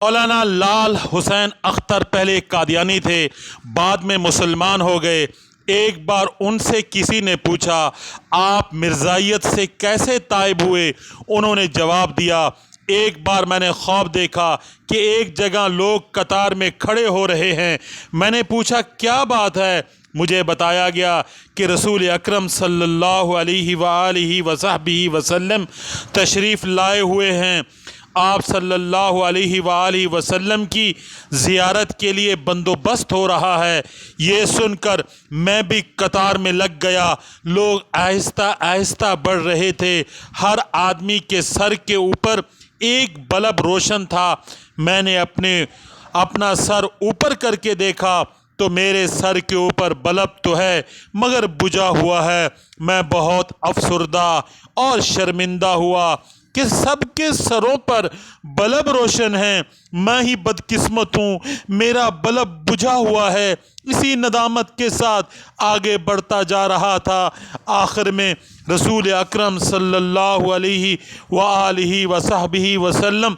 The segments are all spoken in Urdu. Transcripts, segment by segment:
مولانا لال حسین اختر پہلے قادیانی تھے، بعد میں مسلمان ہو گئے۔ ایک بار ان سے کسی نے پوچھا آپ مرزائیت سے کیسے تائب ہوئے؟ انہوں نے جواب دیا، ایک بار میں نے خواب دیکھا کہ ایک جگہ لوگ قطار میں کھڑے ہو رہے ہیں۔ میں نے پوچھا کیا بات ہے؟ مجھے بتایا گیا کہ رسول اکرم صلی اللہ علیہ وآلہ وصحبہ وسلم تشریف لائے ہوئے ہیں۔ آپ صلی اللہ علیہ وآلہ وسلم کی زیارت کے لیے بندوبست ہو رہا ہے۔ یہ سن کر میں بھی قطار میں لگ گیا۔ لوگ آہستہ آہستہ بڑھ رہے تھے۔ ہر آدمی کے سر کے اوپر ایک بلب روشن تھا۔ میں نے اپنا سر اوپر کر کے دیکھا تو میرے سر کے اوپر بلب تو ہے مگر بجھا ہوا ہے۔ میں بہت افسردہ اور شرمندہ ہوا کہ سب کے سروں پر بلب روشن ہیں، میں ہی بدقسمت ہوں، میرا بلب بجھا ہوا ہے۔ اسی ندامت کے ساتھ آگے بڑھتا جا رہا تھا۔ آخر میں رسول اکرم صلی اللہ علیہ وآلہ وصحبہ وسلم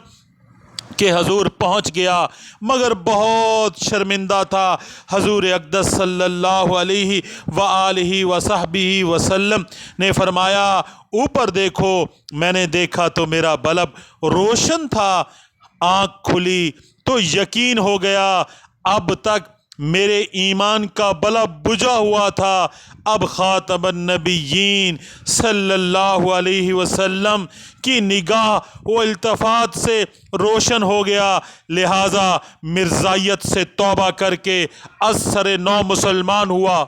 کہ حضور پہنچ گیا مگر بہت شرمندہ تھا۔ حضور اقدس صلی اللہ علیہ وآلہ وصحبہ وسلم نے فرمایا اوپر دیکھو۔ میں نے دیکھا تو میرا بلب روشن تھا۔ آنکھ کھلی تو یقین ہو گیا اب تک میرے ایمان کا بلب بجھا ہوا تھا، اب خاتم النبیین صلی اللہ علیہ وسلم کی نگاہ و التفات سے روشن ہو گیا۔ لہٰذا مرزائیت سے توبہ کر کے از سر نو مسلمان ہوا۔